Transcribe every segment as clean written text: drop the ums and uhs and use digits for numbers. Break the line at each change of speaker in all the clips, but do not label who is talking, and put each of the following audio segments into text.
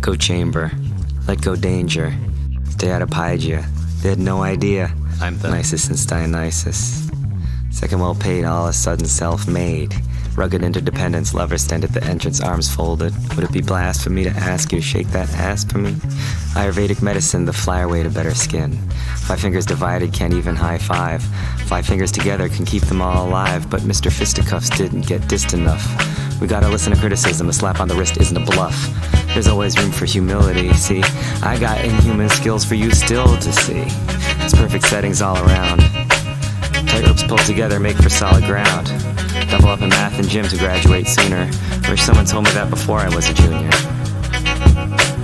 echo chamber. Let go danger. Stay out of Pygia. They had no idea.
I'm the
Nisus and Dionysus. Second well paid, all a sudden self-made. Rugged interdependence, lover stand at the entrance, arms folded. Would it be blasphemy to ask you to shake that ass for me? Ayurvedic medicine, the flyer way to better skin. 5 fingers divided can't even high five. 5 fingers together can keep them all alive, but Mr. Fisticuffs didn't get dissed enough. We gotta listen to criticism, a slap on the wrist isn't a bluff. There's always room for humility, see? I got inhuman skills for you still to see. It's perfect settings all around. Tight ropes pulled together make for solid ground. Double up in math and gym to graduate sooner. Wish someone told me that before I was a junior.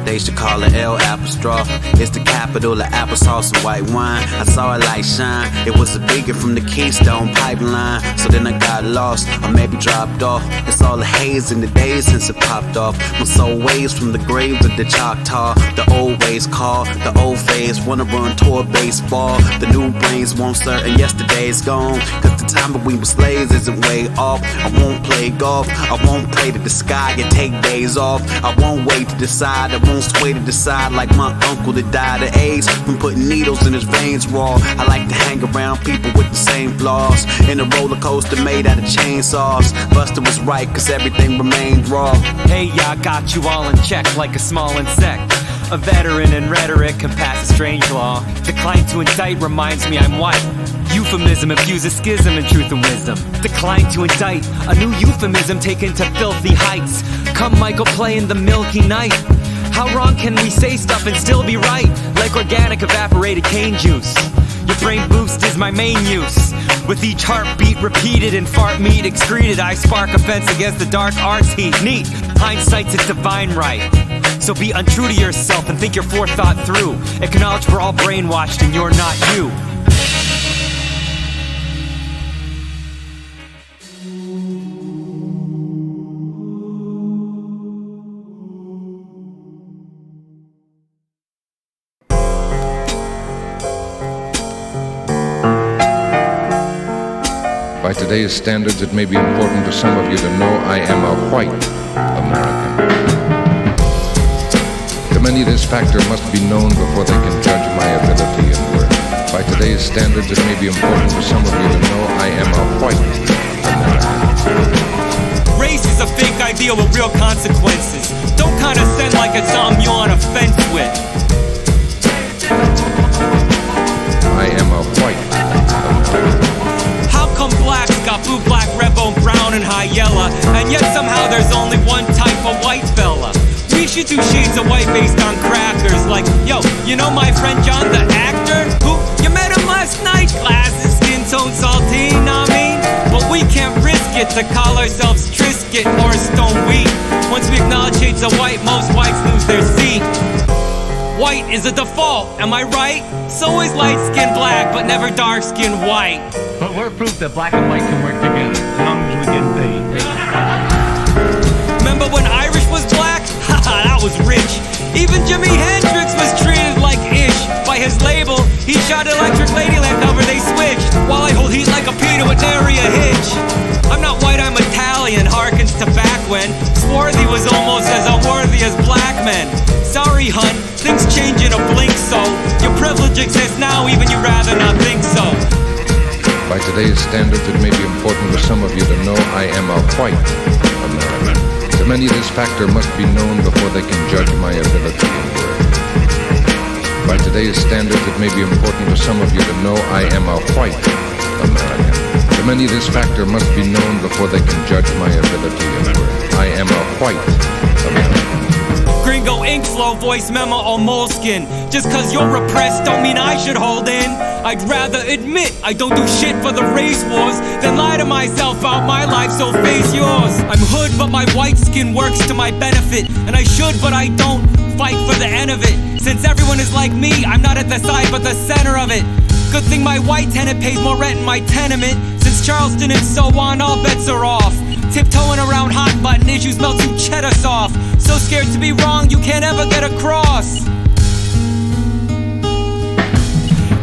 They should call it L apostrophe. It's the capital of applesauce and white wine. I saw a light shine. It was a beacon from the Keystone pipeline. So then I got lost, or maybe dropped off. It's all the haze in the days since it popped off. My soul waves from the graves of the Choctaw. The old ways call, the old phase. Wanna run toward baseball. The new brains won't start and yesterday's gone. Cause the time when we were slaves isn't way off. I won't play golf. I won't pray to the sky and take days off. I won't wait to decide. I won't sway to decide like my uncle that died of AIDS from putting needles in his veins raw. I like to hang around people with the same flaws. In a roller coaster made out of chainsaws. Buster was right cause everything remained raw.
Hey, I got you all in check like a small insect. A veteran in rhetoric can pass a strange law. Decline to indict reminds me I'm white. Euphemism infuses schism in truth and wisdom. Decline to indict, a new euphemism taken to filthy heights. Come Michael play in the milky night. How wrong can we say stuff and still be right? Like organic evaporated cane juice. Your brain boost is my main use. With each heartbeat repeated and fart meat excreted, I spark offense against the dark arts heat. Neat, hindsight's a divine right. So be untrue to yourself and think your forethought through. Acknowledge we're all brainwashed and you're not you.
By today's standards, it may be important to some of you to know I am a white American. To many, this factor must be known before they can judge my ability and worth. By today's standards, it may be important to some of you to know I am a white American.
Race is a fake ideal with real consequences. Don't condescend like it's something you're on a fence with.
I am a white American.
How come blacks got blue, black, red bone, brown, and high yellow, and yet somehow there's only one type of white fella? We should do shades of white based on crackers. Like, yo, you know my friend John the actor? Who, you met him last night? Glasses, skin tone, saltine, I mean. But we can't risk it to call ourselves Trisket or Stone Wheat. Once we acknowledge shades of white, most whites lose their seat. White is a default, am I right? So is light-skinned black, but never dark-skinned white.
But we're proof that black and white can work together, as long as we get paid.
Remember when Irish was black? Haha, that was rich. Even Jimi Hendrix was treated like ish. By his label, he shot Electric Ladyland over, they switched. While I hold heat like a Peter with nary a hitch. I'm not white, I'm Italian, harkens to back when swarthy was almost as unworthy as black men. Sorry, hun, things change in a blink, so your privilege exists now, even you rather not think so.
By today's standards, it may be important to some of you to know I am a white American. To many, this factor must be known before they can judge my ability and worth. By today's standards, it may be important to some of you to know I am a white American. To many, this factor must be known before they can judge my ability and worth. I am a white American.
Gringo ink flow, voice memo or moleskin. Just cause you're repressed don't mean I should hold in. I'd rather admit I don't do shit for the race wars than lie to myself about my life, so face yours. I'm hood but my white skin works to my benefit, and I should but I don't fight for the end of it. Since everyone is like me, I'm not at the side but the center of it. Good thing my white tenant pays more rent in my tenement. Since Charleston and so on, all bets are off. Tiptoeing around hot button issues melt through cheddar soft. So scared to be wrong, you can't ever get across.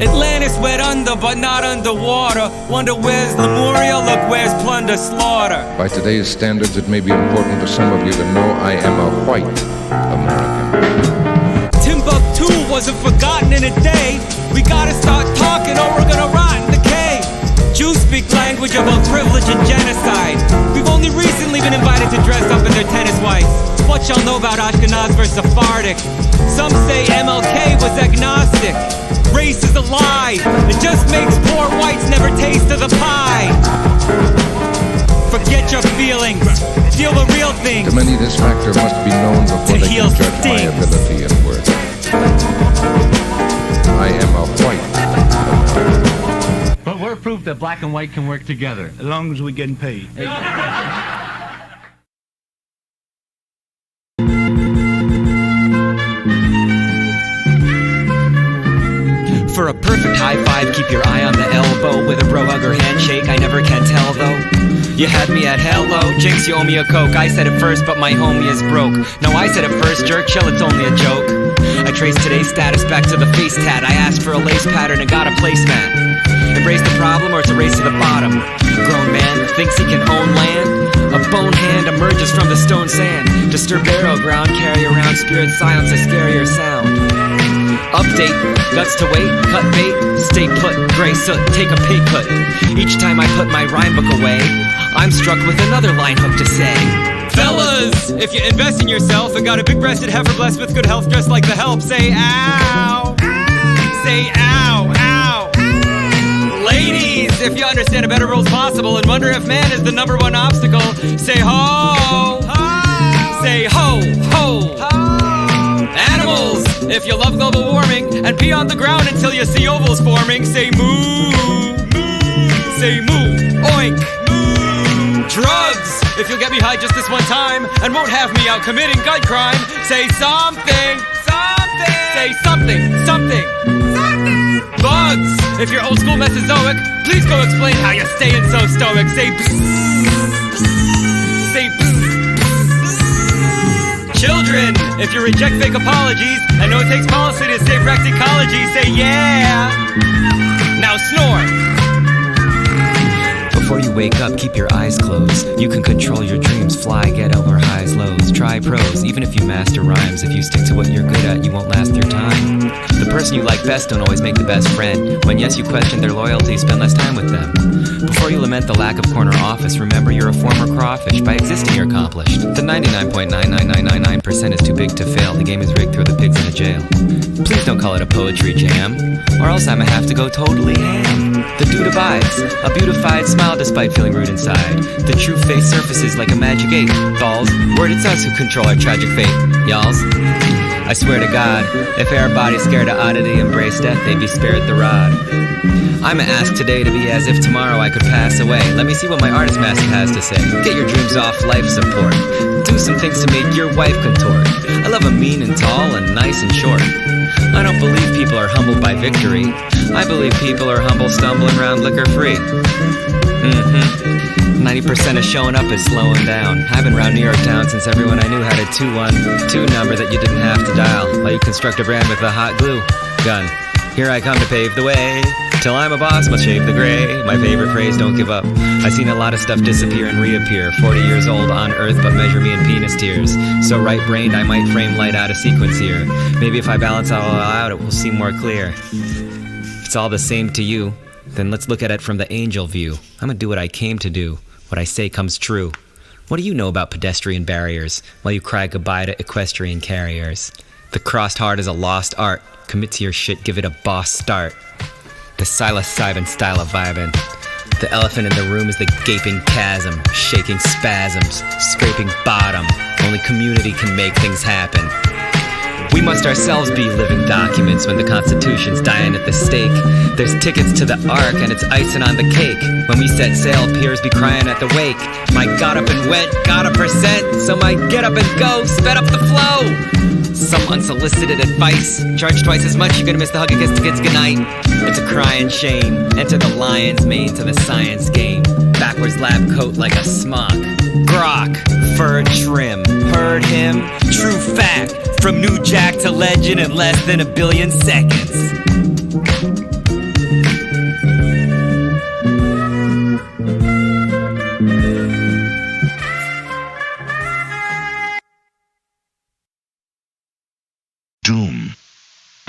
Atlantis wet under, but not underwater. Wonder where's Lemuria, look where's plunder, slaughter.
By today's standards, it may be important to some of you to know I am a white American.
wasn't forgotten in a day. We gotta start talking or we're gonna rot in decay. Jews speak language of both privilege and genocide. We've only recently been invited to dress up in their tennis whites. What y'all know about Ashkenaz versus Sephardic? Some say MLK was agnostic. Race is a lie. It just makes poor whites never taste of the pie. Forget your feelings. Feel the real thing.
To many, this factor must be known before they can judge my ability and worth. I am a white American.
But we're proof that black and white can work together, as long as we're getting paid.
For a perfect high five, keep your eye on the elbow. With a bro hug or handshake, I never can tell though. You had me at hello, Jinx, you owe me a Coke. I said it first, but my homie is broke. No, I said it first, jerk, chill, it's only a joke. I traced today's status back to the face tat. I asked for a lace pattern and got a placemat. Embrace the problem or it's a race to the bottom. A grown man thinks he can own land. A bone hand emerges from the stone sand. Disturb burial ground, carry around spirit silence, a scarier sound. Update, guts to wait, cut bait, stay put, gray soot, take a pay cut. Each time I put my rhyme book away, I'm struck with another line hook to say. Fellas, if you invest in yourself and got a big-breasted heifer blessed with good health dressed like the help, say ow. Say ow, ow. Ladies, if you understand a better role's possible and wonder if man is the number one obstacle, say ho. Say ho, ho. Animals, if you love global warming and pee on the ground until you see ovals forming, say moo. Say moo, oink. Drugs, if you'll get me high just this one time and won't have me out committing gun crime, say something. Say something. Bugs, if you're old school Mesozoic, please go explain how you're staying so stoic. Say say Children, if you reject fake apologies and know it takes policy to save wrecked ecology, say yeah. Now snore. Before you wake up, keep your eyes closed. You can control your dreams, fly, get over highs, lows. Try prose, even if you master rhymes. If you stick to what you're good at, you won't last your time. The person you like best don't always make the best friend. When yes, you question their loyalty, spend less time with them. Before you lament the lack of corner office, remember you're a former crawfish. By existing, you're accomplished. The 99.99999% is too big to fail. The game is rigged, throw the pigs in a jail. Please don't call it a poetry jam, or else I'ma have to go totally ham. The dude abides, a beautified smile despite feeling rude inside. The true face surfaces like a magic 8. Balls, word it's us who control our tragic fate. Y'alls, I swear to God, if everybody scared of oddity embraced death, they'd be spared the rod. I'ma ask today to be as if tomorrow I could pass away. Let me see what my artist master has to say. Get your dreams off life support. Do some things to make your wife contort. I love 'em mean and tall and nice and short. I don't believe people are humbled by victory. I believe people are humble stumbling around liquor free. 90% of showing up is slowing down. I've been around New York town since everyone I knew had a 212 number that you didn't have to dial, while you construct a brand with a hot glue gun. Here I come to pave the way. Till I'm a boss, must shave the gray. My favorite phrase, don't give up. I've seen a lot of stuff disappear and reappear. 40 years old on earth, but measure me in penis tears. So right-brained, I might frame light out of sequence here. Maybe if I balance it all out, it will seem more clear. If it's all the same to you, then let's look at it from the angel view. I'm gonna do what I came to do. What I say comes true. What do you know about pedestrian barriers, while you cry goodbye to equestrian carriers? The crossed heart is a lost art. Commit to your shit, give it a boss start. The psilocybin style of vibing. The elephant in the room is the gaping chasm, shaking spasms, scraping bottom. Only community can make things happen. We must ourselves be living documents when the Constitution's dying at the stake. There's tickets to the Ark and it's icing on the cake. When we set sail, peers be crying at the wake. My got up and went, got a percent, so my get up and go, sped up the flow. Some unsolicited advice. Charge twice as much, you're gonna miss the hug against the kids goodnight. It's a crying shame. Enter the lion's mane to the science game. Backwards lab coat like a smock. Grok, fur trim. Heard him? True fact. From New Jack to legend in less than a billion seconds.
Doom.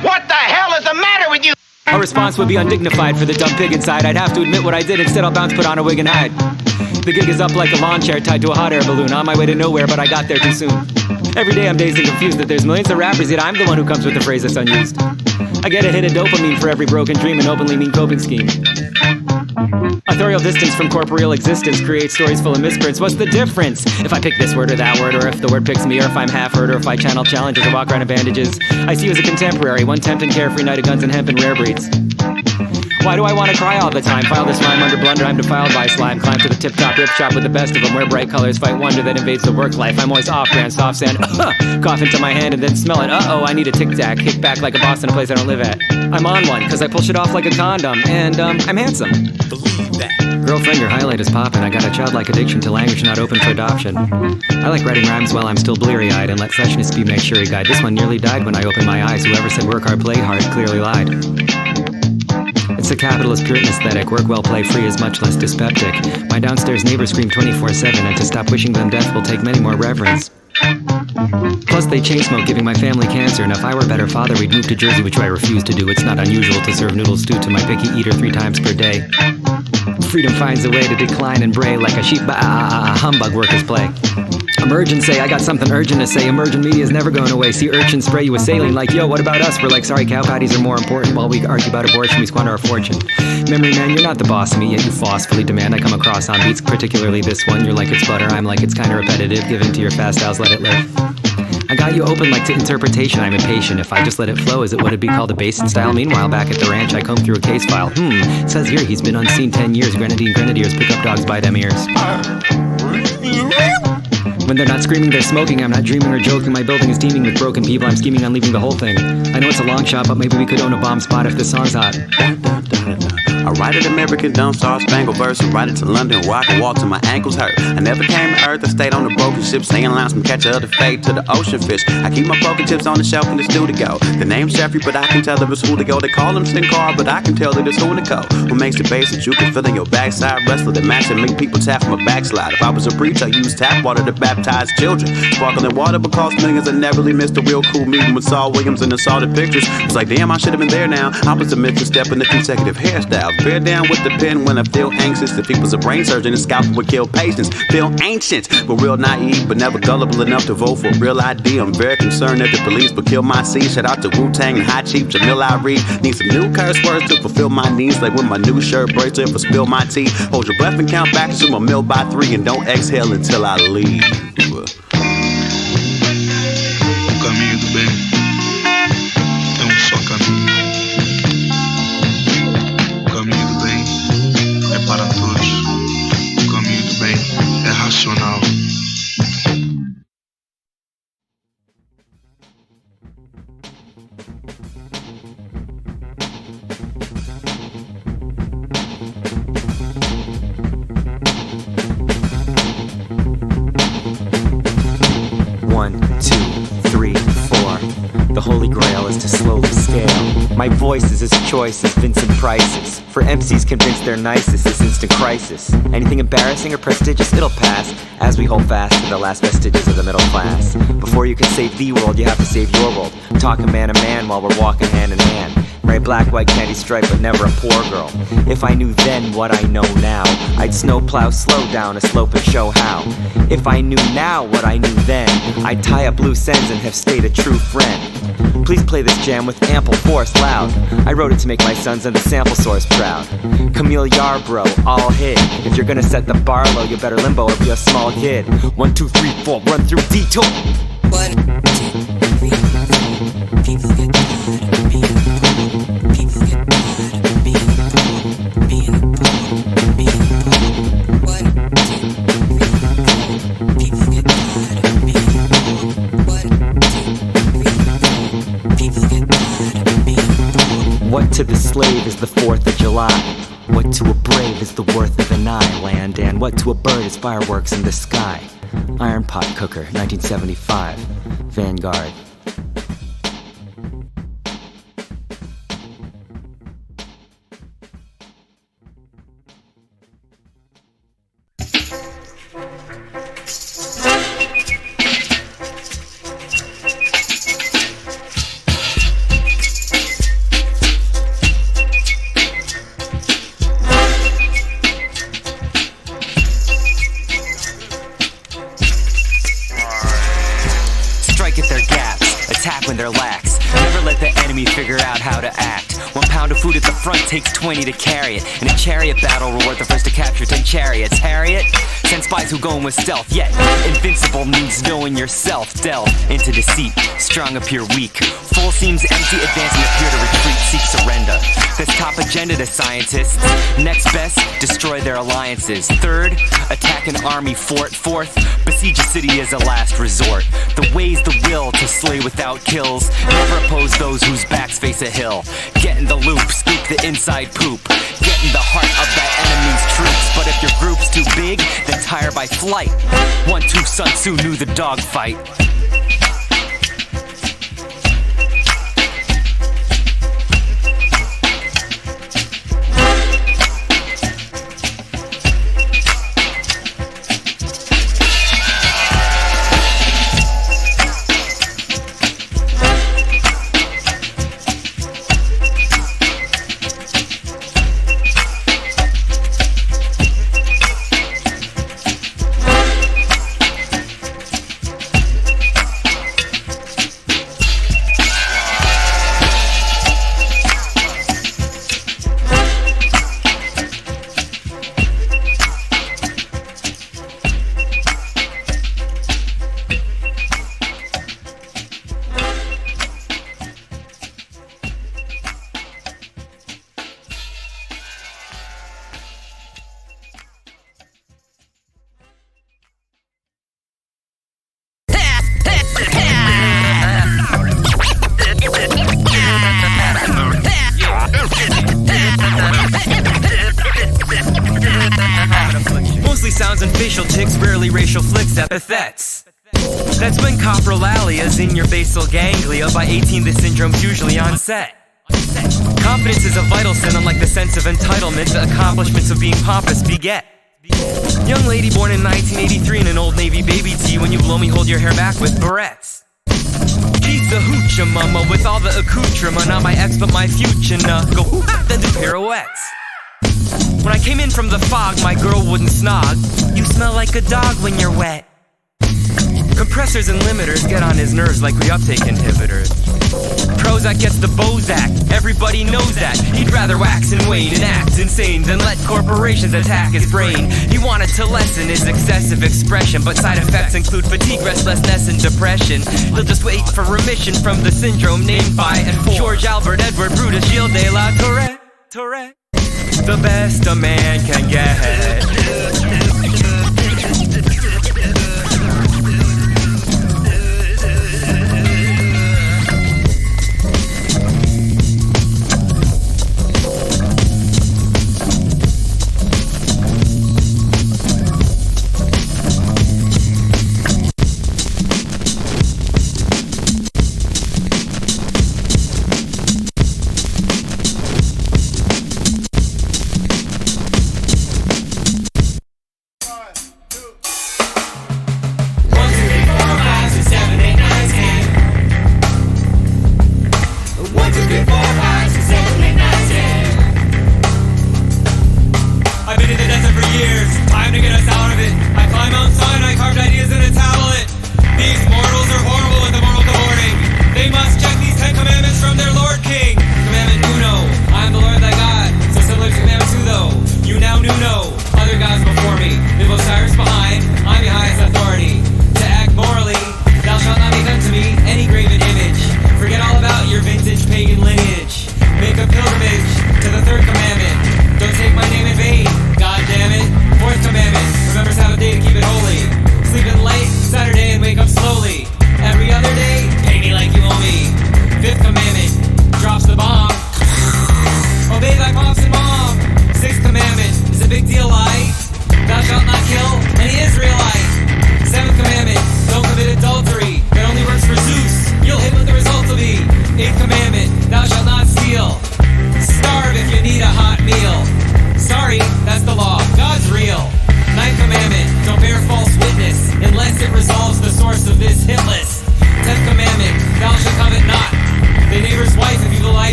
What
A response would be undignified for the dumb pig inside. I'd have to admit what I did, instead I'll bounce, put on a wig and hide. The gig is up like a lawn chair tied to a hot air balloon. On my way to nowhere, but I got there too soon. Every day I'm dazed and confused that there's millions of rappers, yet I'm the one who comes with the phrase that's unused. I get a hit of dopamine for every broken dream, an openly mean coping scheme. Authorial distance from corporeal existence creates stories full of misprints. What's the difference if I pick this word or that word, or if the word picks me, or if I'm half heard, or if I channel challenges or walk around in bandages? I see you as a contemporary, one tempting carefree night of guns and hemp and rare breeds. Why do I want to cry all the time? File this rhyme under blunder, I'm defiled by slime. Climb to the tip-top rip shop with the best of them, where bright colors fight wonder that invades the work life. I'm always off-brand, soft sand, cough into my hand and then smell it. Uh-oh, I need a tic-tac, kick back like a boss in a place I don't live at. I'm on one, cause I pull shit off like a condom, and I'm handsome. Believe that. Girlfriend, your highlight is poppin'. I got a childlike addiction to language not open for adoption. I like writing rhymes while I'm still bleary-eyed, and let freshness be my cheery guide. This one nearly died when I opened my eyes. Whoever said work hard, play hard, clearly lied. It's a capitalist Puritan aesthetic. Work well, play free is much less dyspeptic. My downstairs neighbors scream 24/7, and to stop wishing them death will take many more reverends. Plus they chain smoke, giving my family cancer, and if I were a better father, we'd move to Jersey, which I refuse to do. It's not unusual to serve noodle stew to my picky eater 3 times per day. Freedom finds a way to decline and bray like a sheep humbug workers play. Emergency, I got something urgent to say. Emergent media's never going away. See urchins spray you with saline like, yo, what about us? We're like, sorry, cow patties are more important. While we argue about abortion, we squander our fortune. Memory man, you're not the boss of me, yet you forcefully demand I come across on beats, particularly this one. You're like it's butter, I'm like it's kinda repetitive. Give in to your fast styles, let it live. I got you open like to interpretation, I'm impatient. If I just let it flow, is it what it'd be called a basin style? Meanwhile, back at the ranch, I comb through a case file. It says here he's been unseen 10 years. Grenadiers pick up dogs by them ears. When they're not screaming, they're smoking. I'm not dreaming or joking. My building is teeming with broken people. I'm scheming on leaving the whole thing. I know it's a long shot, but maybe we could own a bomb spot if this song's hot.
I write it American, dumb star spangled verse, and write it to London where I can walk till my ankles hurt. I never came to earth, I stayed on the broken ship, saying lines from catcher of the fate to the ocean fish. I keep my broken chips on the shelf in the studio. The name's Jeffrey, but I can tell them it's who to go. They call him Sin Car, but I can tell that it's who to go. What makes the bass that you can feel in your backside? Wrestler that match and make people tap from a backslide. If I was a preacher, I'd use tap water to baptize children. Sparkling water because millions. I never really missed a real cool meeting with Saul Williams and the Salted Pictures. It's like, damn, I should have been there now. I was a mental step in the consecutive hairstyles. Bear down with the pen when I feel anxious. If he was a brain surgeon, his scalpel would kill patients. Feel ancient, but real naive, but never gullible enough to vote for a real ID. I'm very concerned that the police would kill my seed. Shout out to Wu-Tang and High Chief Jamil Irie. Need some new curse words to fulfill my needs, like with my new shirt bracelet for spill my tea. Hold your breath and count back to my meal by 3, and don't exhale until I leave.
O caminho do bem é só caminho. O caminho do bem é para todos. O caminho do bem é racional.
The holy grail is to slowly scale. My voice is as choice as Vincent Price's. For MCs convinced they're nicest, this instant crisis. Anything embarrassing or prestigious, it'll pass as we hold fast to the last vestiges of the middle class. Before you can save the world, you have to save your world. I'm talking man to man while we're walking hand in hand. Marry black, white, candy stripe, but never a poor girl. If I knew then what I know now, I'd snowplow, slow down a slope and show how. If I knew now what I knew then, I'd tie up loose ends and have stayed a true friend. Please play this jam with ample force loud. I wrote it to make my sons and the sample source proud. Camille Yarbrough, all hit. If you're gonna set the bar low, you better limbo or be a small kid. 1, 2, 3, 4, run through detour. 1, 2, 3, 4. People get tired of being poor. People get tired of being poor. Being poor. Being poor. 1, 2, 3, 4. People get tired of being poor. 1, 2, 3, 4. People get tired of being poor. What to the slave is the 4th of July? What to a brave is the worth of an eye, land, and what to a bird is fireworks in the sky. Iron Pot Cooker, 1975. Vanguard. to act. 1 pound of food at the front takes 20 to carry it. In a chariot battle, reward the first to capture 10 chariots. Harriet send spies who go in with stealth. Yet invincible means knowing yourself. Delve into deceit, strong appear weak. Full seems empty, advancing appear to retreat. Seek surrender. This top agenda to scientists. Next best, destroy their alliances. Third, attack an army fort. Fourth, besiege a city as a last resort. The way's the will to slay without kills. Never oppose those whose backs face a hill. Get in the loop, scoop the inside poop. Get in the heart of that enemy's troops. But if your group's too big, then tire by flight. 1-2 Sun Tzu knew the dogfight. Mostly sounds and facial tics, rarely racial flicks, epithets. That's when coprolalia in your basal ganglia. By 18, the syndrome's usually on set. Confidence is a vital sin, unlike the sense of entitlement. The accomplishments of being pompous beget. Young lady born in 1983 in an old Navy baby tee. When you blow me, hold your hair back with barrettes. Pizza hoocha mama with all the accoutrement. Not my ex, but my future. Go hoo-ha, then do pirouettes. When I came in from the fog, my girl wouldn't snog. You smell like a dog when you're wet. Compressors and limiters get on his nerves like reuptake inhibitors. Prozac gets the Bozak, everybody knows that. He'd rather wax and wane and act insane than let corporations attack his brain. He wanted to lessen his excessive expression, but side effects include fatigue, restlessness, and depression. He'll just wait for remission from the syndrome named by and for George Albert Edward Brutus Gilles de la Tourette. The best a man can get.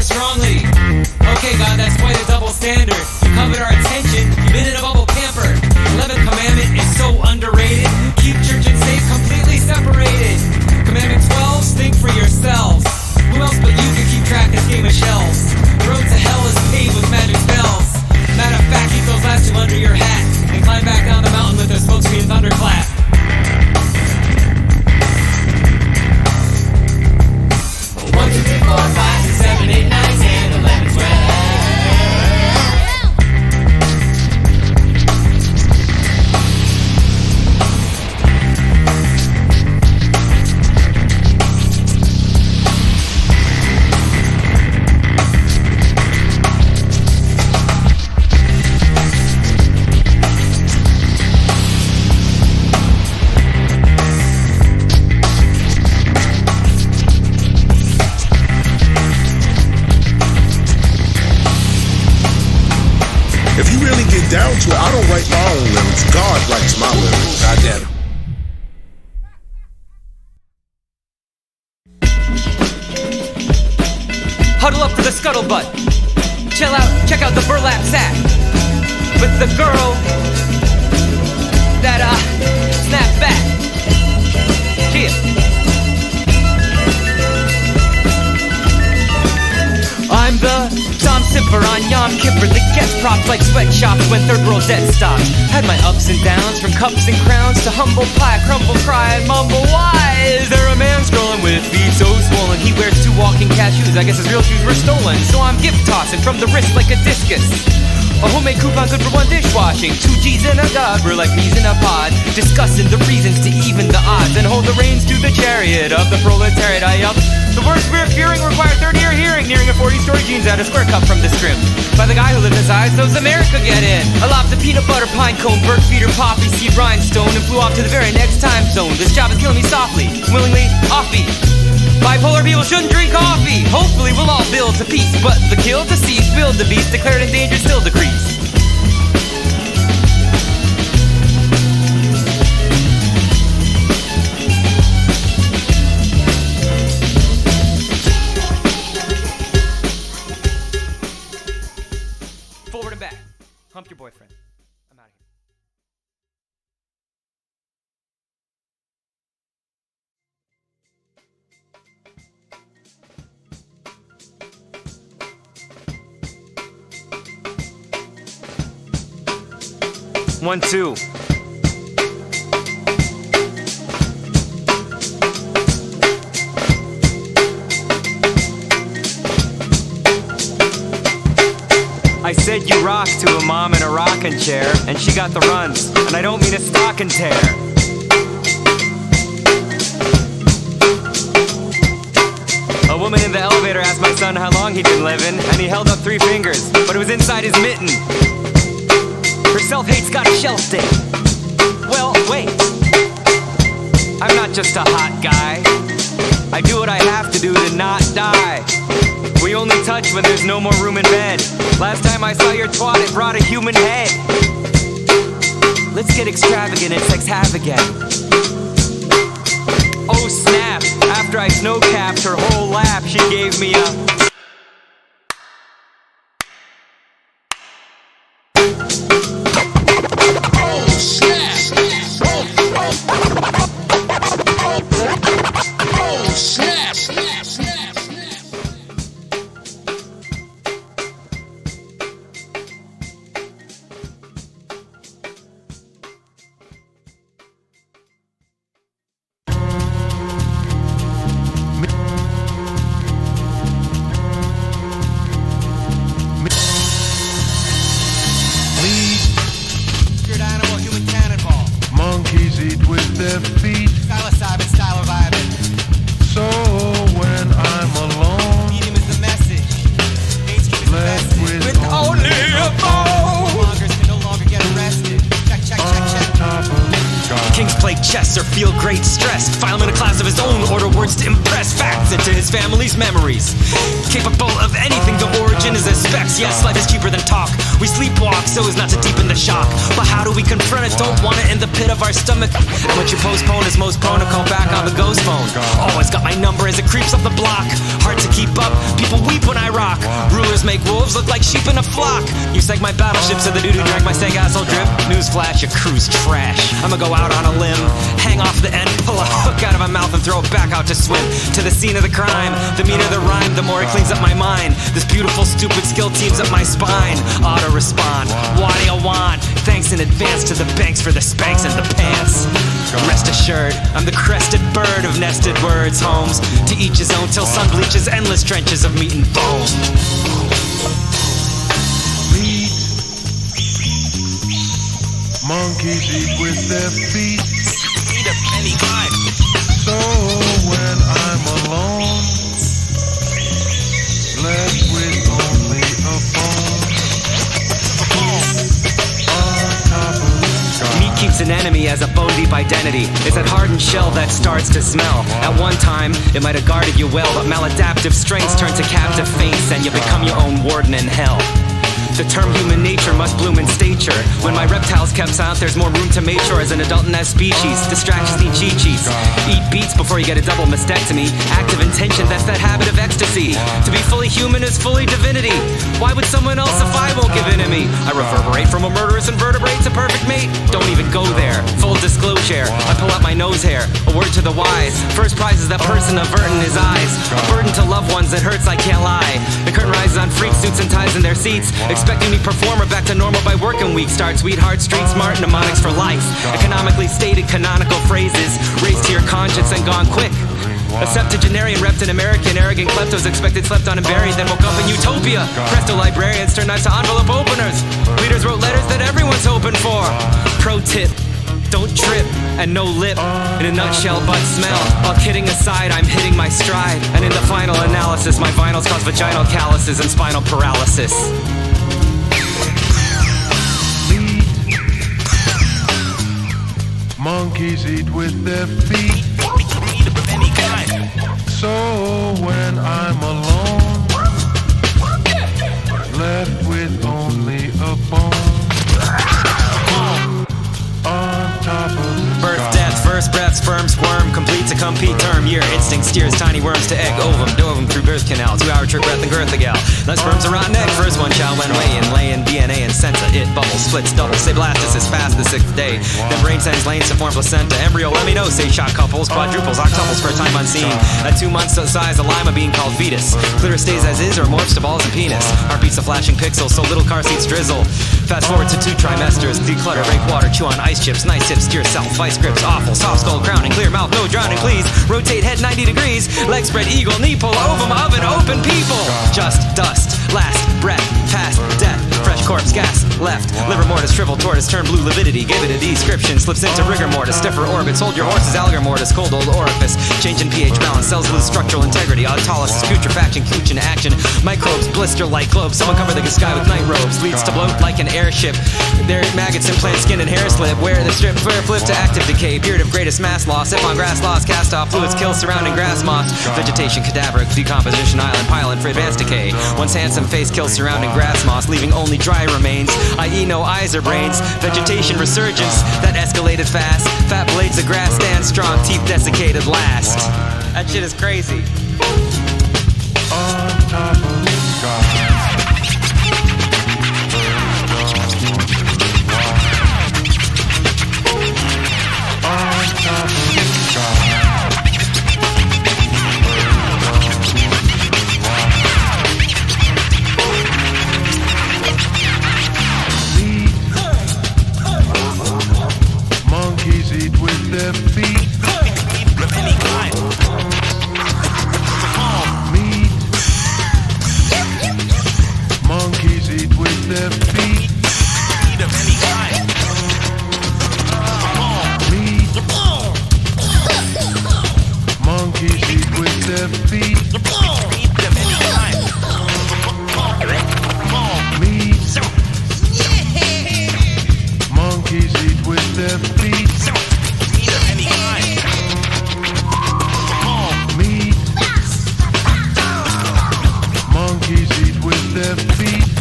Strongly. Okay, God, that's quite a double.
get down to it, I don't write my own lyrics. God writes my lyrics. Goddamn.
Huddle up to the scuttlebutt. Chill out, check out the burlap sack. With the girl that, snaps back. Cheers. I'm the Tom Sipper on Yom Kippur that gets props like sweatshops when third world debt stops. Had my ups and downs, from cups and crowns to humble pie, crumble, cry, and mumble. Why is there a man strolling with feet so swollen? He wears 2 walking cashews, I guess his real shoes were stolen. So I'm gift tossing from the wrist like a discus. A homemade coupon good for 1 dishwashing. 2 G's in a god, we're like peas in a pod. Discussing the reasons to even the odds and hold the reins to the chariot of the proletariat. I up. The words we're fearing require 30-year hearing, nearing a 40-story jeans out a square cup from the scrim. By the guy who lived inside, so's America get in. I lopped a peanut butter pine cone, bird feeder, poppy seed rhinestone, and flew off to the very next time zone. This job is killing me softly, willingly, offbeat. Bipolar people shouldn't drink coffee. Hopefully we'll all build to peace, but the kill, deceased, build the beast, declared endangered, still decrease. Forward and back. Hump your boyfriend. I'm out of here. One, two. I said you rock to a mom in a rocking chair, and she got the runs, and I don't mean a stocking tear. A woman in the elevator asked my son how long he'd been living, and he held up 3 fingers, but it was inside his mitten. Her self-hate's got a shelf day. Well, wait. I'm not just a hot guy. I do what I have to do to not die. We only touch when there's no more room in bed. Last time I saw your twat, it brought a human head. Let's get extravagant and sex have again. Oh snap, after I snow-capped her whole lap, she gave me a... Or feel great stress. File him in a class of his own. Order words to impress facts into his family's memories. Capable of anything, the origin is a specs. Yes, life is cheaper than talk. We sleepwalk so as not to deepen the shock. But how do we confront it? Don't want it in the pit of our stomach. And what you postpone is most prone to call back on the ghost phone. Always got my number as it creeps up the block. Hard to keep up, people weep when I rock. Rulers make wolves look like sheep in a flock. You sank my battleship so the dude who drank my stank asshole drip. Newsflash, your crew's trash. I'ma go out on a limb, hang off the end, pull a hook out of my mouth and throw it back out to swim. To the scene of the crime, the meaner the rhyme, the more it cleans up my mind. This beautiful stupid skill teams up my spine. Auto respond, what do you want? Thanks in advance to the banks for the spanks and the pants. Rest assured, I'm the crested bird of nested words. Homes to each his own till sun bleaches endless trenches of meat and bone.
Monkeys eat with their feet.
Eat of any kind.
So when I'm alone, left with only a bone. On top of the sky.
Meat keeps an enemy as a bone-deep identity. It's that hardened shell that starts to smell. At one time, it might have guarded you well, but maladaptive strengths turn to captive faints, and you become your own warden in hell. The term human nature must bloom in stature. When my reptiles kept silent, there's more room to mature as an adult and as species. Distractions need cheat sheets. Eat beets before you get a double mastectomy. Active intention, that's that habit of ecstasy. To be fully human is fully divinity. Why would someone else if I won't give in to me? I reverberate from a murderous invertebrate to perfect mate. Don't even go there. Full disclosure, I pull out my nose hair. A word to the wise. First prize is that person averting his eyes. A burden to loved ones that hurts, I can't lie. The curtain rises on freak suits and ties in their seats. Expecting me performer back to normal by working week. Start sweetheart, street smart, mnemonics for life. Economically stated canonical phrases. Raised to your conscience and gone quick. A septuagenarian repped an American, arrogant kleptos expected slept on and buried, then woke up in utopia. Presto librarians turned knives to envelope openers. Leaders wrote letters that everyone's hoping for. Pro tip, don't trip, and no lip. In a nutshell, but smell. All kidding aside, I'm hitting my stride. And in the final analysis, my vinyls cause vaginal calluses and spinal paralysis.
Monkeys eat with their feet. So when I'm alone, left with only a bone on top of the
Birth,
sky.
death, first breath, sperm, squirm, completes a compete term year. Instinct steers tiny worms to egg, ovum, dove them through birth canal. 2-hour trip, breath and girth, the gal. That sperm's a rotten egg. First one shall when weigh in, lay in DNA and sensa. It bubbles, splits, doubles, say blastocyst past the 6th day. Then brain sends lanes to form placenta. Embryo, let me know, say shot couples, quadruples, octuples for a time unseen. At 2 months the size, a lima bean called fetus. Clitoris stays as is or morphs to balls and penis. Heartbeats of flashing pixels, so little car seats drizzle. Fast forward to 2 trimesters, declutter, break water, chew on ice chips, nice tips to yourself, vice grips, awful, soft skull, crowning, clear mouth, no drowning, please. Rotate head 90 degrees, leg spread, eagle, knee pull, ovum, oven, open, people. Just dust, last breath, past death, fresh corpse, gas, left. Liver mortis, shriveled tortoise, turn blue lividity, give it a description, slips into rigor mortis, stiffer orbits, hold your horses, alligator mortis, cold old orifice, change in pH balance, cells lose structural integrity, autolysis, putrefaction, cooch into action, microbes, blister like globes, someone cover the sky with night robes, leads to bloat like an airship. There maggots implant skin and hair slip, wear the strip, flip to active decay, period of greatest mass loss, if on grass loss, cast off fluids, kill surrounding grass moss, vegetation, cadaver, decomposition, island, pylon for advanced decay, once handsome face kills surrounding grass moss, leaving only dry remains, i.e. no eyes or brains, vegetation resurgence, that escalated fast, fat blades of grass stand strong, teeth desiccated last. That shit is crazy.
On top of the sky. Monkeys eat with their feet. Meat. Monkeys eat with their feet. Meat. Monkeys eat with their feet. Meat. Monkeys eat with their feet. Meat. Monkeys eat with their feet. Meat.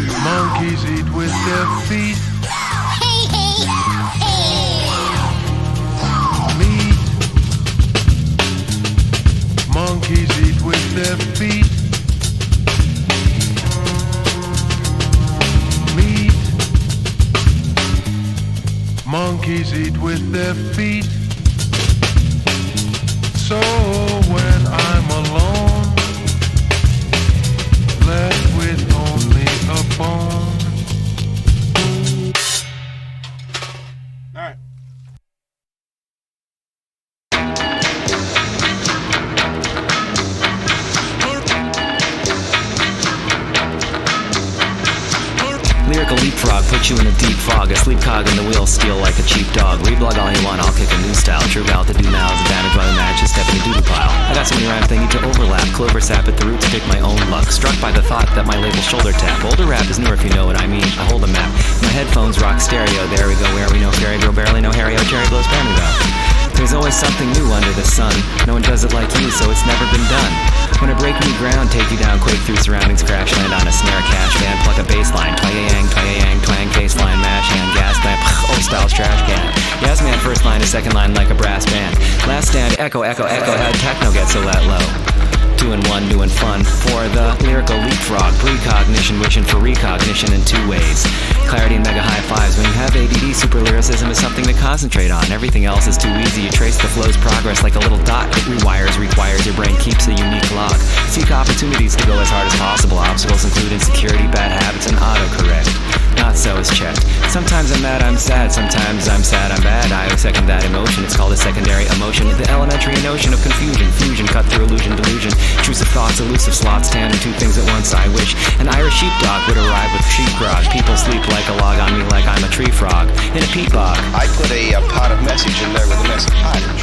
Monkeys eat with their feet. Meat. Monkeys eat with their feet. Meat. Monkeys eat with their feet. So when I'm alone, left with only a bone.
Lyrical leapfrog, put you in a deep fog. A sleep cog in the wheel, steal like a cheap dog. Reblog all you want, I'll kick a new style. True out to do now is a damage by the match, just step in the doodle pile. I got so many rhymes they need to overlap. Clover sap at the roots, pick my own luck. Struck by the thought that my label shoulder tap. Older rap is newer if you know what I mean. I hold a map. My headphones rock stereo. There we go, where we know fairy grow barely no Harry, oh cherry blows family though. There's always something new under the sun. No one does it like you, so it's never been done. Wanna break new ground, take you down, quake through surroundings, crash land on a snare, cash band, pluck a bass line, twang, twang, case line, mash hand, gas lamp, old style's trash can. Yes man, first line to second line like a brass band. Last stand, echo, how'd techno get so that low? Doing one, doing fun for the lyrical leapfrog, precognition, wishing for recognition in two ways. Clarity and mega high fives. When you have ADD, super lyricism is something to concentrate on. Everything else is too easy. You trace the flow's progress like a little dot. It rewires, requires your brain keeps a unique log. Seek opportunities to go as hard as possible. Obstacles include insecurity, bad habits, and autocorrect. Not so is checked. Sometimes I'm mad, I'm sad. Sometimes I'm sad, I'm bad. I second that emotion. It's called a secondary emotion. The elementary notion of confusion, fusion, cut through illusion, delusion. Intrusive thoughts, elusive slots, tandem, two things at once. I wish an Irish sheepdog would arrive with sheep grog. People sleep like a log on me like I'm a tree frog in a peat bog.
I put a pot of message in there with a message pottage.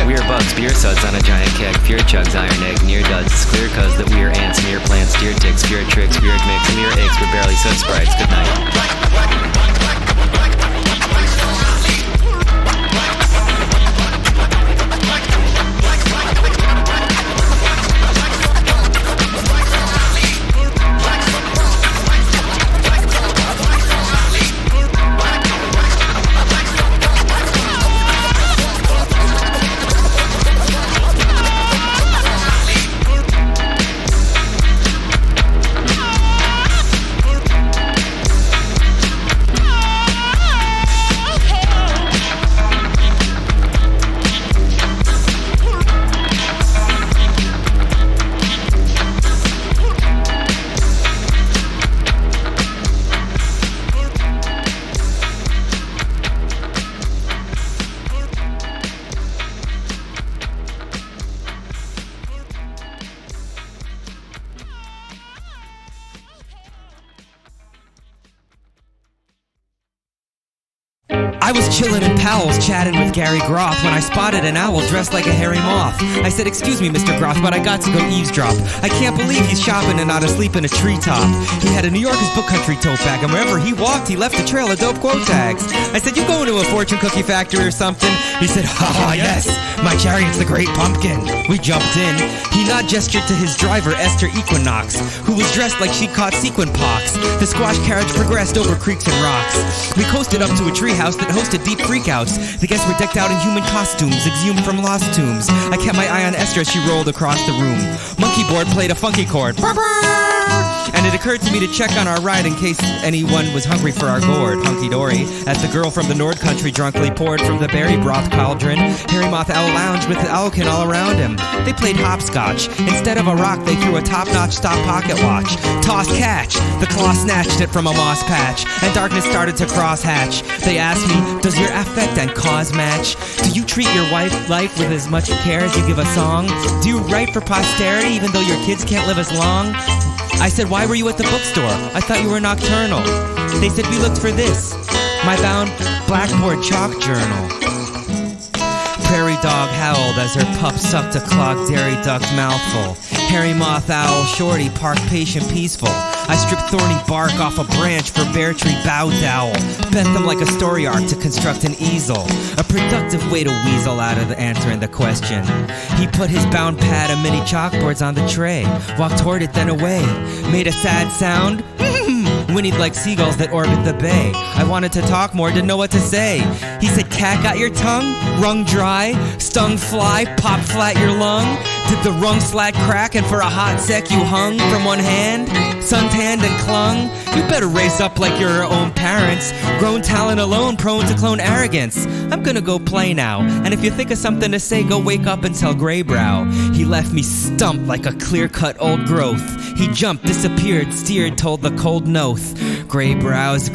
We're bugs, beer suds on a giant keg, pure chugs, iron egg, near duds. It's clear cuz that we're ants, mere plants, deer ticks, pure tricks, weird mix, mere eggs, we're barely soot sprites. Good night.
I was chillin' in Powell's chatting with Gary Groff when I spotted an owl dressed like a hairy moth. I said, "Excuse me, Mr. Groff, but I got to go eavesdrop. I can't believe he's shopping and not asleep in a treetop." He had a New Yorker's Book Country tote bag, and wherever he walked, he left a trail of dope quote tags. I said, "You going to a fortune cookie factory or something?" He said, "Ha yes, my chariot's the Great Pumpkin." We jumped in. He nod gestured to his driver, Esther Equinox, who was dressed like she'd caught sequin pox. The squash carriage progressed over creeks and rocks. We coasted up to a treehouse that hosted deep freakouts. The guests were decked out in human costumes, exhumed from lost tombs. I kept my eye on Esther as she rolled across the room. Monkey board played a funky chord. And it occurred to me to check on our ride in case anyone was hungry for our gourd, hunky-dory, as the girl from the Nord Country drunkly poured from the berry broth cauldron. Harry Moth Owl lounged with the owlkin all around him. They played hopscotch. Instead of a rock, they threw a top-notch stop pocket watch. Toss catch. The claw snatched it from a moss patch, and darkness started to cross-hatch. They asked me, "Does your affect and cause match? Do you treat your life with as much care as you give a song? Do you write for posterity even though your kids can't live as long?" I said, "Why were you at the bookstore? I thought you were nocturnal." They said, "We looked for this, my bound blackboard chalk journal." Prairie dog howled as her pup sucked a clogged dairy duck's mouthful. Hairy moth owl shorty parked patient peaceful. I stripped thorny bark off a branch for bear tree bow dowel. Bent them like a story arc to construct an easel. A productive way to weasel out of the answering the question. He put his bound pad of mini chalkboards on the tray. Walked toward it then away. Made a sad sound. Whinnied like seagulls that orbit the bay. I wanted to talk more, didn't know what to say. He said, "Cat got your tongue? Wrung dry? Stung fly? Popped flat your lung? Did the rung slat crack and for a hot sec you hung from one hand? Suntanned and clung? You better raise up like your own parents. Grown talent alone, prone to clone arrogance. I'm gonna go play now, and if you think of something to say, go wake up and tell Graybrow." He left me stumped like a clear-cut old growth. He jumped, disappeared, steered, told the cold noth. Gray brows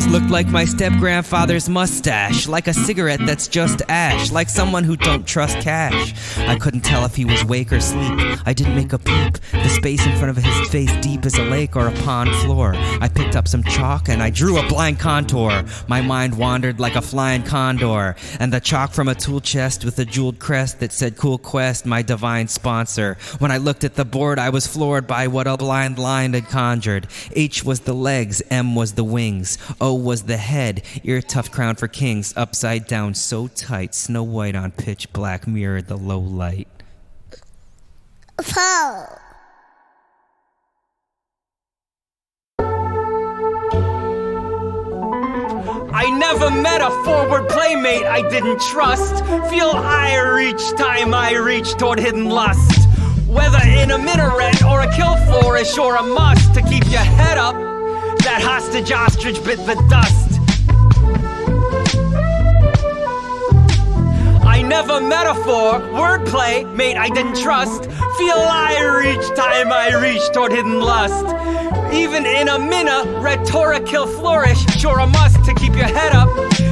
looked like my step-grandfather's mustache, like a cigarette that's just ash, like someone who don't trust cash. I couldn't tell if he was wake or sleep. I didn't make a peep. The space in front of his face deep as a lake or a pond floor. I picked up some chalk and I drew a blind contour. My mind wandered like a flying condor, and the chalk from a tool chest with a jeweled crest that said "Cool Quest, my divine sponsor." When I looked at the board, I was floored by what a blind line had conjured. H was the legs, legs, M was the wings, O was the head, ear tuft crown for kings, upside down so tight, Snow White on pitch black mirrored the low light.
Paul.
I never met a forward playmate I didn't trust. Feel ire each time I reach toward hidden lust. Whether in a minaret or a kill flourish or a must to keep your head up, that hostage ostrich bit the dust. I never metaphor, wordplay, mate I didn't trust. Feel ire each time I reach toward hidden lust. Even in a mina, rhetoric kill flourish, sure a must to keep your head up.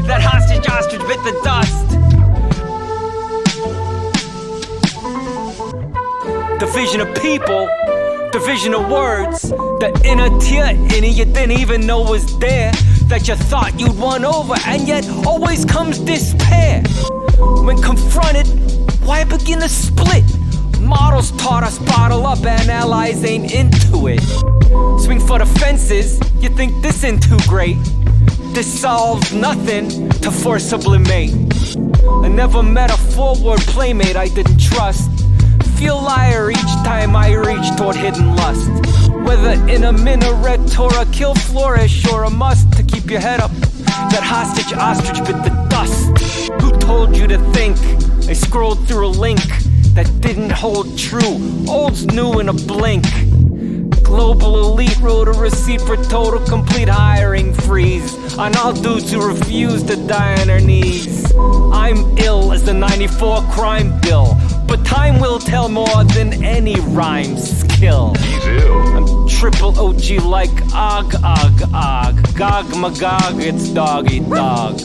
That hostage ostrich bit the dust. Division of people, division of words. The inner tear in it you didn't even know was there. That you thought you'd won over, and yet always comes despair. When confronted, why begin to split? Models taught us bottle up and allies ain't into it. Swing for the fences, you think this ain't too great. This solves nothing to force sublimate. I never met a forward playmate I didn't trust. Feel liar each time I reach toward hidden lust. Whether in a minaret or a kill flourish or a must to keep your head up. That hostage ostrich bit the dust. Who told you to think? I scrolled through a link that didn't hold true. Old's new in a blink. Global elite wrote a receipt for total complete hiring freeze on all dudes who refuse to die on their knees. I'm ill as the 94 crime bill, but time will tell more than any rhyme skill.
He's ill.
I'm triple OG like Og, Gog Magog, it's dog eat dog.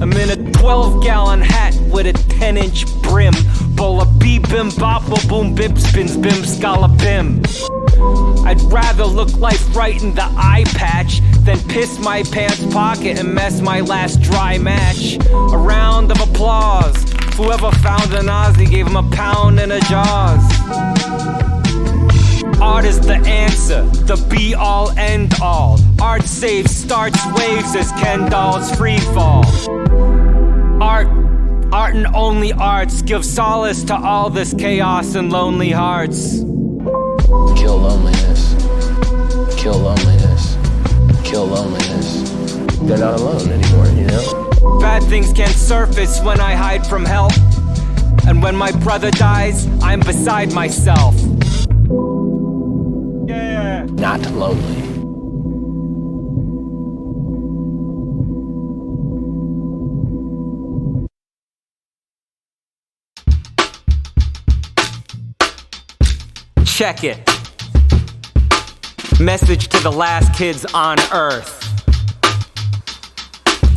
I'm in a 12-gallon hat with a 10-inch brim. Bowl of bim bopple boom bip spins bim scala bim. I'd rather look life right in the eye patch than piss my pants pocket and mess my last dry match. A round of applause. Whoever found an Aussie gave him a pound in the jaws. Art is the answer, the be-all, end-all. Art saves, starts waves as Ken Doll's free fall. Art and only arts give solace to all this chaos and lonely hearts.
Kill loneliness. Kill loneliness. Kill loneliness. They're not alone anymore, you know?
Bad things can't surface when I hide from help. And when my brother dies, I'm beside myself. Yeah.
Not lonely.
Check it. Message to the last kids on Earth.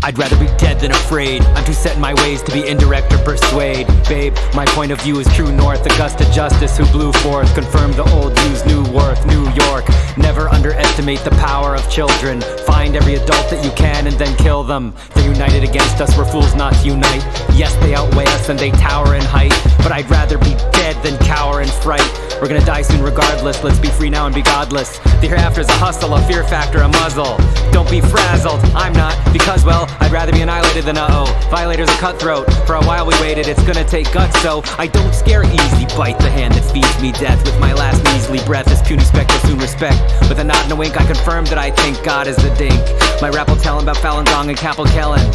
I'd rather be dead than afraid. I'm too set in my ways to be indirect or persuade. Babe, my point of view is true north. Augusta justice who blew forth confirmed the old Jews' new worth. New York, never underestimate the power of children. Find every adult that you can and then kill them. They're united against us, we're fools not to unite. Yes, they outweigh us and they tower in height, but I'd rather be dead than cower in fright. We're gonna die soon regardless, let's be free now and be godless. The hereafter's a hustle, a fear factor, a muzzle. Don't be frazzled, I'm not, because well, I'd rather be annihilated than uh-oh. Violators are cutthroat, for a while we waited, it's gonna take guts, so I don't scare easy. Bite the hand that feeds me death with my last measly breath. This puny spectre soon respect. With a nod and a wink, I confirm that I think God is the dink. My rap will tell him about Falun Gong and Capel Kellen.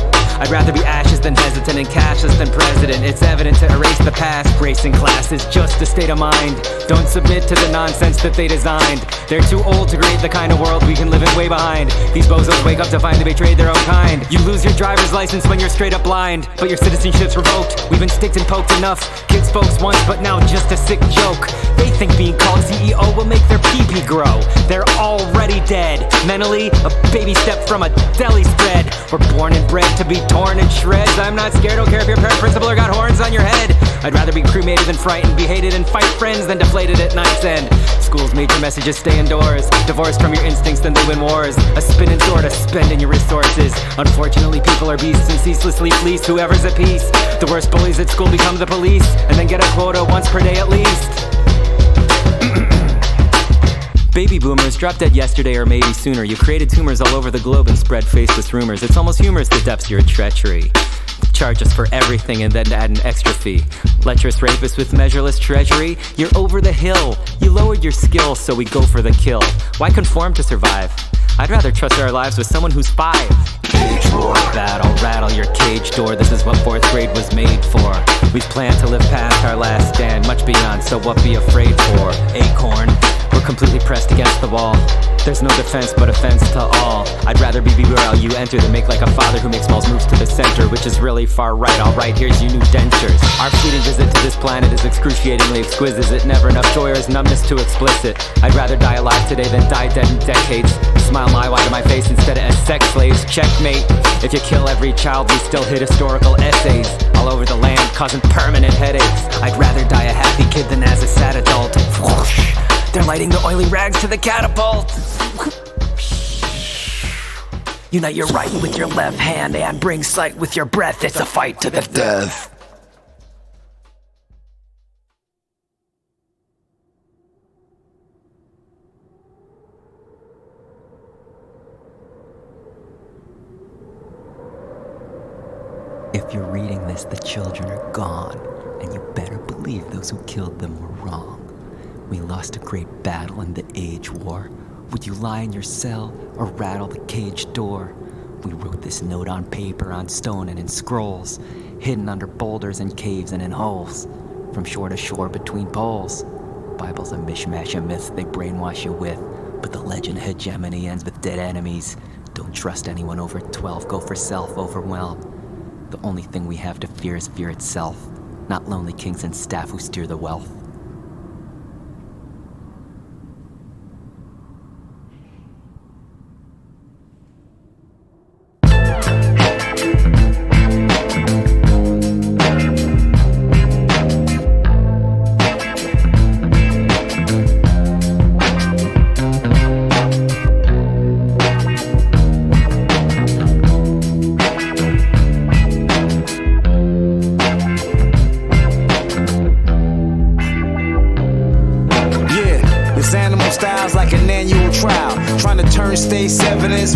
I'd rather be ashes than hesitant and cashless than president. It's evident to erase the past. Racing class is just a state of mind. Don't submit to the nonsense that they designed. They're too old to create the kind of world we can live in way behind. These bozos wake up to find they betrayed their own kind. You lose your driver's license when you're straight up blind, but your citizenship's revoked. We've been sticked and poked enough. Kids folks once, but now just a sick joke. They think being called CEO will make their pee-pee grow. They're already dead. Mentally, a baby step from a deli spread. We're born and bred to be torn in shreds. I'm not scared, don't care if your parent principal or got horns on your head. I'd rather be cremated than frightened, be hated and fight friends than deflated at night's end. School's major messages stay indoors. Divorced from your instincts, then they win wars. A spinning sword to spend in your resources. Unfortunately, people are beasts and ceaselessly fleece whoever's at peace. The worst bullies at school become the police, and then get a quota once per day at least. Baby boomers dropped dead yesterday or maybe sooner. You created tumors all over the globe and spread faceless rumors. It's almost humorous the depths of your treachery. Charge us for everything and then add an extra fee. Lecherous rapist with measureless treasury. You're over the hill. You lowered your skill, so we go for the kill. Why conform to survive? I'd rather trust our lives with someone who's 5. Cage war battle, rattle your cage door. This is what 4th grade was made for. We plan to live past our last stand, much beyond, so what be afraid for? Acorn, we're completely pressed against the wall. There's no defense but offense to all. I'd rather be where you enter than make like a father who makes small moves to the center, which is really far right. Alright, here's your new dentures. Our fleeting visit to this planet is excruciatingly exquisite. Is it never enough joy or is numbness too explicit? I'd rather die alive today than die dead in decades. Smile my wide to my face instead of as sex slaves. Checkmate. If you kill every child, we still hit historical essays all over the land, causing permanent headaches. I'd rather die a happy kid than as a sad adult. Whoosh. They're lighting the oily rags to the catapult. Unite your right with your left hand and bring sight with your breath. It's a fight to the death. If you're reading this, the children are gone, and you better believe those who killed them were wrong. We lost a great battle in the age war. Would you lie in your cell or rattle the cage door? We wrote this note on paper, on stone, and in scrolls, hidden under boulders and caves and in holes, from shore to shore between poles. Bible's a mishmash of myths they brainwash you with, but the legend hegemony ends with dead enemies. Don't trust anyone over 12, go for self, overwhelm. The only thing we have to fear is fear itself, not lonely kings and staff who steer the wealth.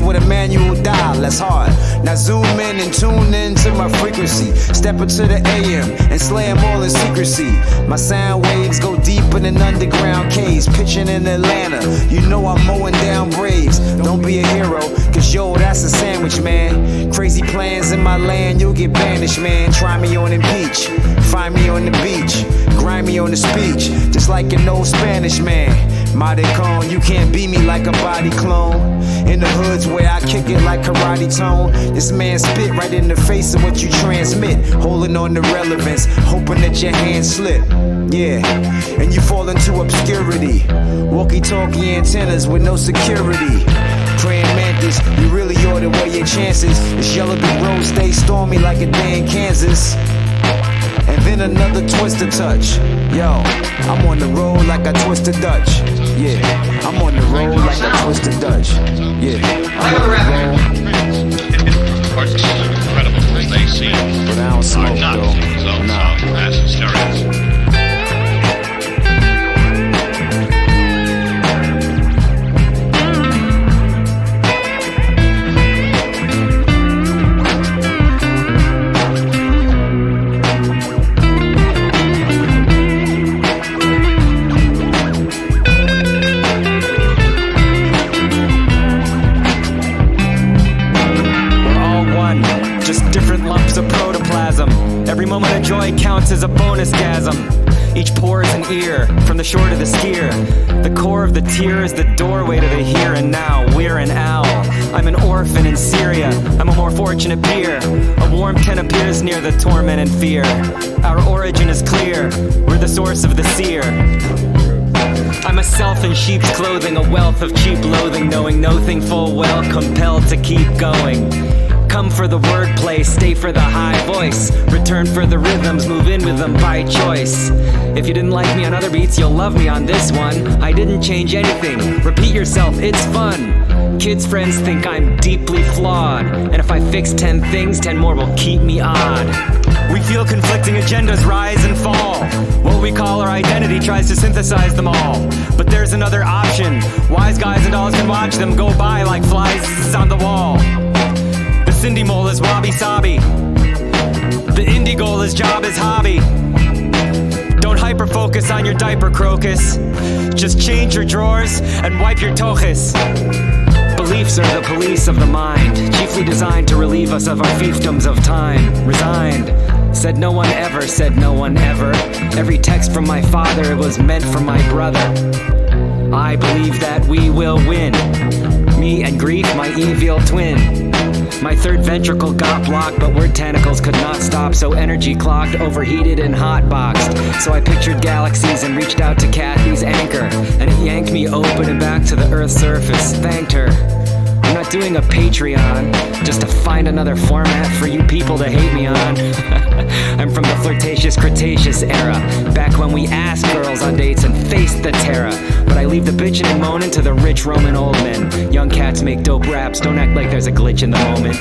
With a manual dial, that's hard. Now zoom in and tune in to my frequency. Step into the AM and slay them all in secrecy. My sound waves go deep in an underground caves. Pitching in Atlanta, you know I'm mowing down Braves. Don't be a hero, cause yo, that's a sandwich, man. Crazy plans in my land, you'll get banished, man. Try me on impeach, find me on the beach. Grind me on the speech, just like an old Spanish man. Maricon, you can't beat me like a body clone. In the hoods where I kick it like karate tone. This man spit right in the face of what you transmit. Holding on to relevance, hoping that your hands slip. Yeah, and you fall into obscurity. Walkie-talkie antennas with no security. Praying mantis, you really ought to weigh your chances. This yellow brick road stays stormy like a day in Kansas. And then another twister touch. Yo, I'm on the road like I twist a Dutch. Yeah, I'm on the road like I twist a Dutch. Yeah, I'm on the road.
Of course, it's incredible because they see
but I don't smoke though.
Nah. Mass hysteria.
Every moment of joy counts as a bonus gasm. Each pore is an ear, from the shore to the skier. The core of the tear is the doorway to the here and now. We're an owl. I'm an orphan in Syria. I'm a more fortunate peer. A warm tent appears near the torment and fear. Our origin is clear. We're the source of the seer. I'm a self in sheep's clothing, a wealth of cheap loathing, knowing no thing full well, compelled to keep going. Come for the wordplay, stay for the high voice. Return for the rhythms, move in with them by choice. If you didn't like me on other beats, you'll love me on this one. I didn't change anything, repeat yourself, it's fun. Kids' friends think I'm deeply flawed, and if I fix 10 things, 10 more will keep me odd. We feel conflicting agendas rise and fall. What we call our identity tries to synthesize them all. But there's another option. Wise guys and dolls can watch them go by like flies on the wall. The Cindy mole is wabi-sabi. The indie goal is job is hobby. Don't hyper-focus on your diaper, crocus. Just change your drawers and wipe your toches. Beliefs are the police of the mind, chiefly designed to relieve us of our fiefdoms of time. Resigned. Said no one ever, said no one ever. Every text from my father, it was meant for my brother. I believe that we will win. Me and grief, my evil twin. My third ventricle got blocked, but word tentacles could not stop, so energy clogged, overheated and hotboxed. So I pictured galaxies and reached out to Kathy's anchor, and it yanked me open and back to the Earth's surface. Thanked her. I'm not doing a Patreon just to find another format for you people to hate me on. I'm from the flirtatious Cretaceous era, back when we asked girls on dates and faced the terror. But I leave the bitching and moaning to the rich Roman old men. Young cats make dope raps, don't act like there's a glitch in the moment.